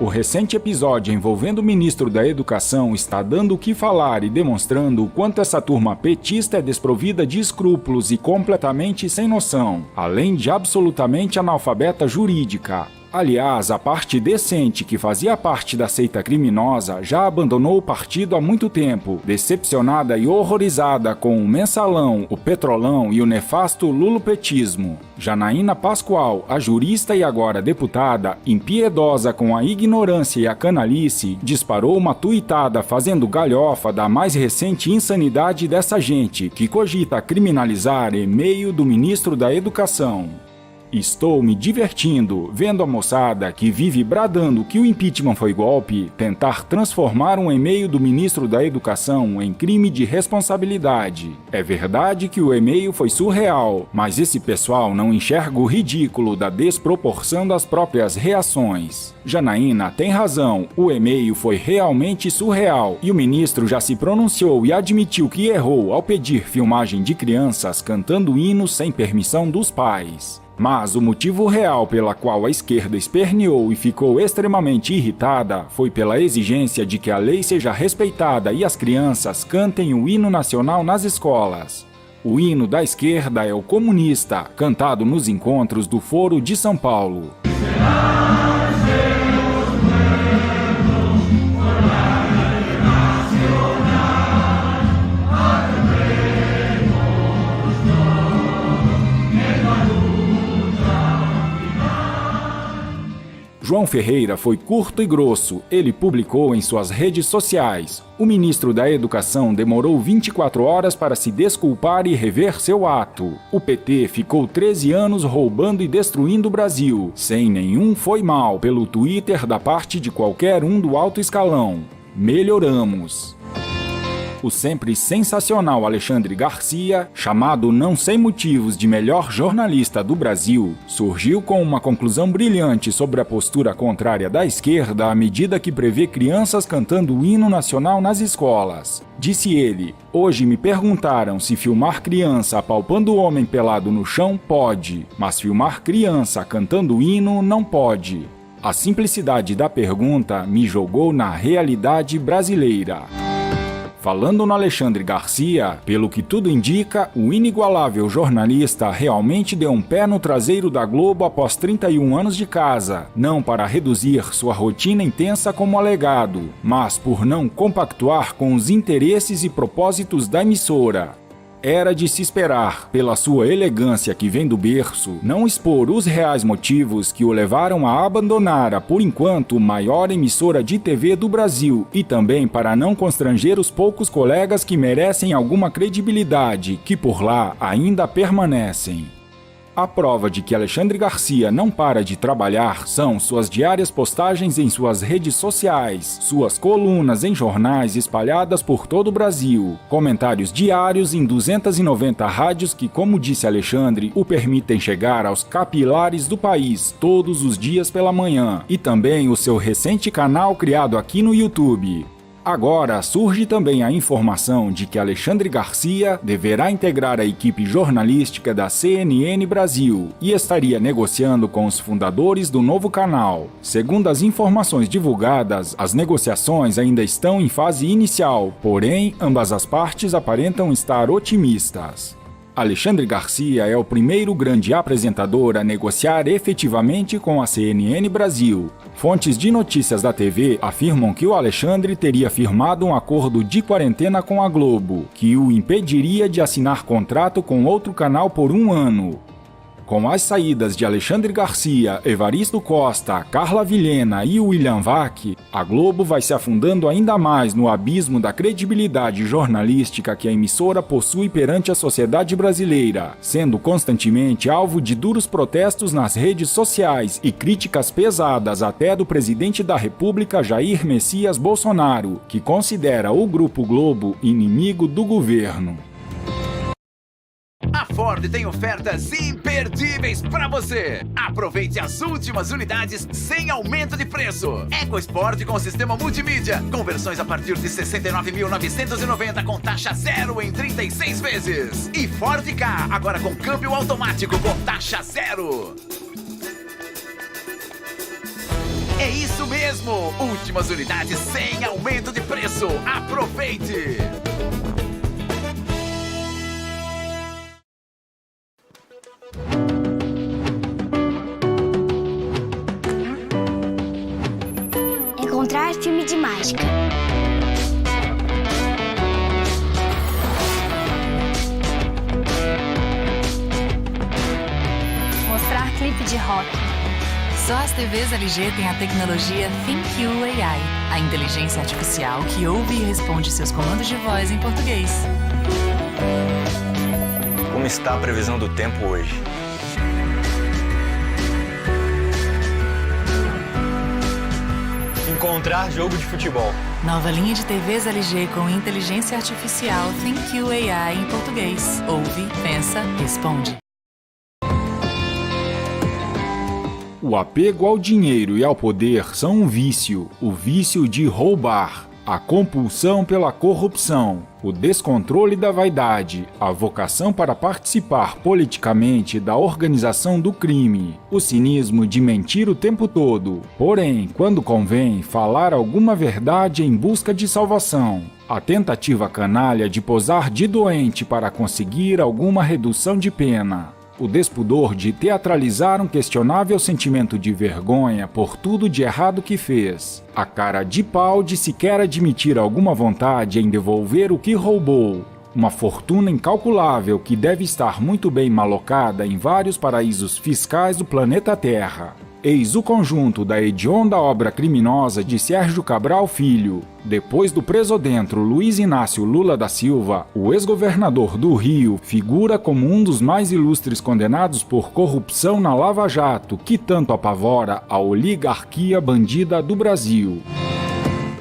O recente episódio envolvendo o ministro da Educação está dando o que falar e demonstrando o quanto essa turma petista é desprovida de escrúpulos e completamente sem noção, além de absolutamente analfabeta jurídica. Aliás, a parte decente que fazia parte da seita criminosa já abandonou o partido há muito tempo, decepcionada e horrorizada com o mensalão, o petrolão e o nefasto lulopetismo. Janaína Pascoal, a jurista e agora deputada, impiedosa com a ignorância e a canalice, disparou uma tuitada fazendo galhofa da mais recente insanidade dessa gente que cogita criminalizar e-mail do ministro da Educação. Estou me divertindo vendo a moçada que vive bradando que o impeachment foi golpe tentar transformar um e-mail do ministro da Educação em crime de responsabilidade. É verdade que o e-mail foi surreal, mas esse pessoal não enxerga o ridículo da desproporção das próprias reações. Janaína tem razão, o e-mail foi realmente surreal e o ministro já se pronunciou e admitiu que errou ao pedir filmagem de crianças cantando hinos sem permissão dos pais. Mas o motivo real pela qual a esquerda esperneou e ficou extremamente irritada foi pela exigência de que a lei seja respeitada e as crianças cantem o hino nacional nas escolas. O hino da esquerda é o comunista, cantado nos encontros do Foro de São Paulo. João Ferreira foi curto e grosso, ele publicou em suas redes sociais. O ministro da Educação demorou 24 horas para se desculpar e rever seu ato. O PT ficou 13 anos roubando e destruindo o Brasil, sem nenhum foi mal pelo Twitter da parte de qualquer um do alto escalão. Melhoramos. O sempre sensacional Alexandre Garcia, chamado não sem motivos de melhor jornalista do Brasil, surgiu com uma conclusão brilhante sobre a postura contrária da esquerda à medida que prevê crianças cantando o hino nacional nas escolas. Disse ele: "Hoje me perguntaram se filmar criança apalpando o homem pelado no chão pode, mas filmar criança cantando o hino não pode." A simplicidade da pergunta me jogou na realidade brasileira. Falando no Alexandre Garcia, pelo que tudo indica, o inigualável jornalista realmente deu um pé no traseiro da Globo após 31 anos de casa, não para reduzir sua rotina intensa como alegado, mas por não compactuar com os interesses e propósitos da emissora. Era de se esperar, pela sua elegância que vem do berço, não expor os reais motivos que o levaram a abandonar a, por enquanto, maior emissora de TV do Brasil e também para não constranger os poucos colegas que merecem alguma credibilidade, que por lá ainda permanecem. A prova de que Alexandre Garcia não para de trabalhar são suas diárias postagens em suas redes sociais, suas colunas em jornais espalhadas por todo o Brasil, comentários diários em 290 rádios que, como disse Alexandre, o permitem chegar aos capilares do país todos os dias pela manhã, e também o seu recente canal criado aqui no YouTube. Agora surge também a informação de que Alexandre Garcia deverá integrar a equipe jornalística da CNN Brasil e estaria negociando com os fundadores do novo canal. Segundo as informações divulgadas, as negociações ainda estão em fase inicial, porém, ambas as partes aparentam estar otimistas. Alexandre Garcia é o primeiro grande apresentador a negociar efetivamente com a CNN Brasil. Fontes de notícias da TV afirmam que o Alexandre teria firmado um acordo de quarentena com a Globo, que o impediria de assinar contrato com outro canal por 1 ano. Com as saídas de Alexandre Garcia, Evaristo Costa, Carla Vilhena e William Vac, a Globo vai se afundando ainda mais no abismo da credibilidade jornalística que a emissora possui perante a sociedade brasileira, sendo constantemente alvo de duros protestos nas redes sociais e críticas pesadas até do presidente da República Jair Messias Bolsonaro, que considera o Grupo Globo inimigo do governo. A Ford tem ofertas imperdíveis para você. Aproveite as últimas unidades sem aumento de preço. EcoSport com sistema multimídia, com versões a partir de R$ 69.990 com taxa zero em 36 vezes. E Ford Ka, agora com câmbio automático com taxa zero. É isso Isso mesmo! Últimas unidades sem aumento de preço. Aproveite! Encontrar filme de mágica. Mostrar clipe de rock. Só as TVs LG têm a tecnologia ThinQ AI, a inteligência artificial que ouve e responde seus comandos de voz em português. Como está a previsão do tempo hoje? Encontrar jogo de futebol. Nova linha de TVs LG com inteligência artificial ThinQ AI em português. Ouve, pensa, responde. O apego ao dinheiro e ao poder são um vício, o vício de roubar, a compulsão pela corrupção, o descontrole da vaidade, a vocação para participar politicamente da organização do crime, o cinismo de mentir o tempo todo, porém, quando convém, falar alguma verdade em busca de salvação, a tentativa canalha de posar de doente para conseguir alguma redução de pena, o despudor de teatralizar um questionável sentimento de vergonha por tudo de errado que fez, a cara de pau de sequer admitir alguma vontade em devolver o que roubou, uma fortuna incalculável que deve estar muito bem malocada em vários paraísos fiscais do planeta Terra. Eis o conjunto da hedionda obra criminosa de Sérgio Cabral Filho. Depois do preso dentro Luiz Inácio Lula da Silva, o ex-governador do Rio figura como um dos mais ilustres condenados por corrupção na Lava Jato, que tanto apavora a oligarquia bandida do Brasil.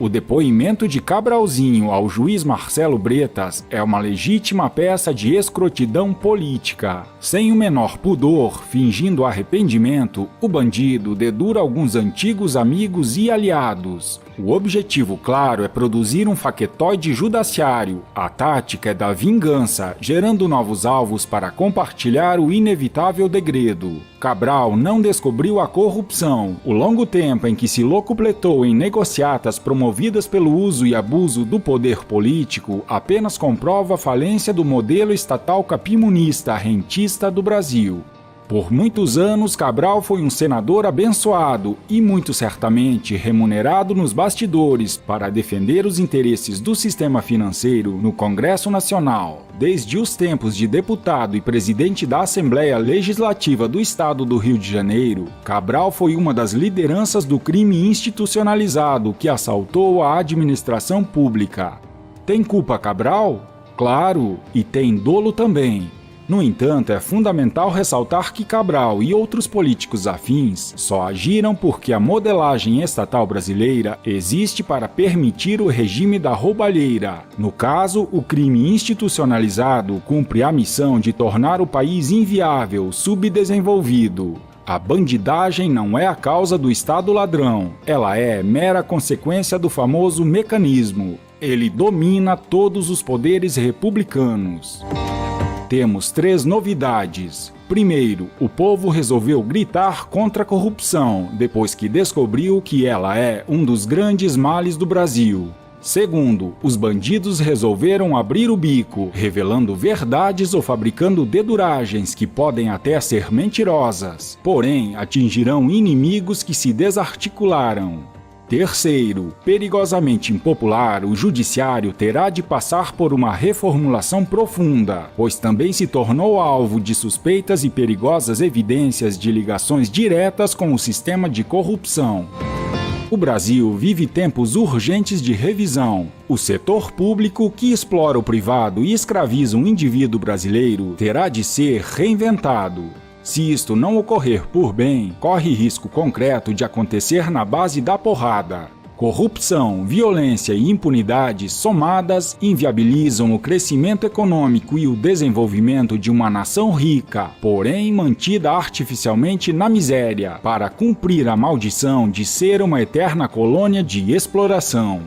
O depoimento de Cabralzinho ao juiz Marcelo Bretas é uma legítima peça de escrotidão política. Sem o menor pudor, fingindo arrependimento, o bandido dedura alguns antigos amigos e aliados. O objetivo, claro, é produzir um faquetoide judaciário. A tática é da vingança, gerando novos alvos para compartilhar o inevitável degredo. Cabral não descobriu a corrupção. O longo tempo em que se locupletou em negociatas promovidas pelo uso e abuso do poder político apenas comprova a falência do modelo estatal capimunista rentista do Brasil. Por muitos anos, Cabral foi um senador abençoado e muito certamente remunerado nos bastidores para defender os interesses do sistema financeiro no Congresso Nacional. Desde os tempos de deputado e presidente da Assembleia Legislativa do Estado do Rio de Janeiro, Cabral foi uma das lideranças do crime institucionalizado que assaltou a administração pública. Tem culpa Cabral? Claro, e tem dolo também. No entanto, é fundamental ressaltar que Cabral e outros políticos afins só agiram porque a modelagem estatal brasileira existe para permitir o regime da roubalheira. No caso, o crime institucionalizado cumpre a missão de tornar o país inviável, subdesenvolvido. A bandidagem não é a causa do Estado ladrão, ela é mera consequência do famoso mecanismo. Ele domina todos os poderes republicanos. Temos 3 novidades. Primeiro, o povo resolveu gritar contra a corrupção, depois que descobriu que ela é um dos grandes males do Brasil. Segundo, os bandidos resolveram abrir o bico, revelando verdades ou fabricando deduragens que podem até ser mentirosas, porém atingirão inimigos que se desarticularam. Terceiro, perigosamente impopular, o judiciário terá de passar por uma reformulação profunda, pois também se tornou alvo de suspeitas e perigosas evidências de ligações diretas com o sistema de corrupção. O Brasil vive tempos urgentes de revisão. O setor público, que explora o privado e escraviza um indivíduo brasileiro, terá de ser reinventado. Se isto não ocorrer por bem, corre risco concreto de acontecer na base da porrada. Corrupção, violência e impunidade somadas inviabilizam o crescimento econômico e o desenvolvimento de uma nação rica, porém mantida artificialmente na miséria, para cumprir a maldição de ser uma eterna colônia de exploração.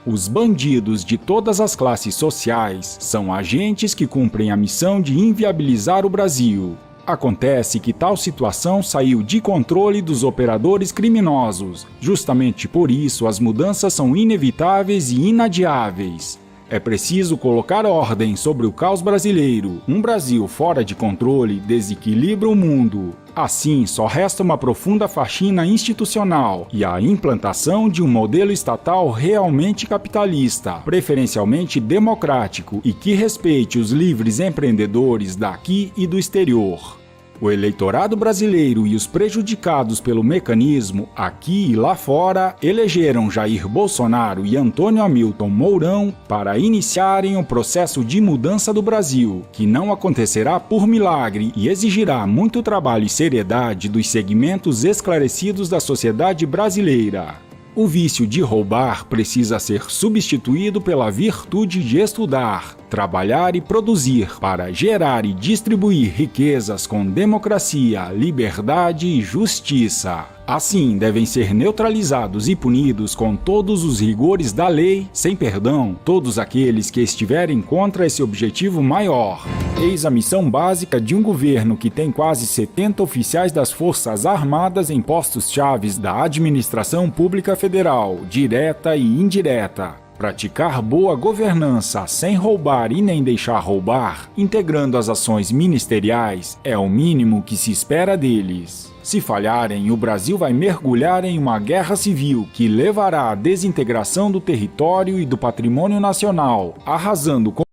Os bandidos de todas as classes sociais são agentes que cumprem a missão de inviabilizar o Brasil. Acontece que tal situação saiu de controle dos operadores criminosos. Justamente por isso, as mudanças são inevitáveis e inadiáveis. É preciso colocar ordem sobre o caos brasileiro. Um Brasil fora de controle desequilibra o mundo. Assim, só resta uma profunda faxina institucional e a implantação de um modelo estatal realmente capitalista, preferencialmente democrático e que respeite os livres empreendedores daqui e do exterior. O eleitorado brasileiro e os prejudicados pelo mecanismo, aqui e lá fora, elegeram Jair Bolsonaro e Antônio Hamilton Mourão para iniciarem o processo de mudança do Brasil, que não acontecerá por milagre e exigirá muito trabalho e seriedade dos segmentos esclarecidos da sociedade brasileira. O vício de roubar precisa ser substituído pela virtude de estudar, trabalhar e produzir para gerar e distribuir riquezas com democracia, liberdade e justiça. Assim, devem ser neutralizados e punidos com todos os rigores da lei, sem perdão, todos aqueles que estiverem contra esse objetivo maior. Eis a missão básica de um governo que tem quase 70 oficiais das Forças Armadas em postos chaves da administração pública federal, direta e indireta. Praticar boa governança sem roubar e nem deixar roubar, integrando as ações ministeriais, é o mínimo que se espera deles. Se falharem, o Brasil vai mergulhar em uma guerra civil que levará à desintegração do território e do patrimônio nacional, arrasando com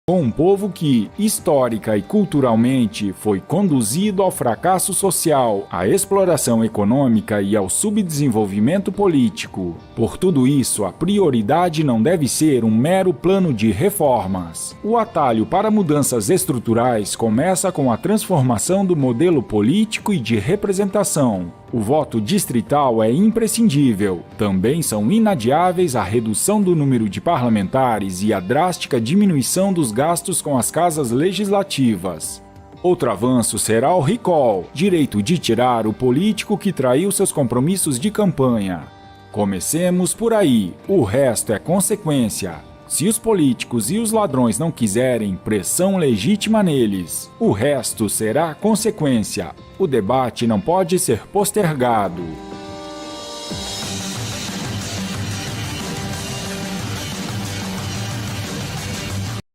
um povo que, histórica e culturalmente, foi conduzido ao fracasso social, à exploração econômica e ao subdesenvolvimento político. Por tudo isso, a prioridade não deve ser um mero plano de reformas. O atalho para mudanças estruturais começa com a transformação do modelo político e de representação. O voto distrital é imprescindível. Também são inadiáveis a redução do número de parlamentares e a drástica diminuição dos gastos com as casas legislativas. Outro avanço será o recall, direito de tirar o político que traiu seus compromissos de campanha. Comecemos por aí, o resto é consequência. Se os políticos e os ladrões não quiserem, pressão legítima neles. O resto será consequência. O debate não pode ser postergado.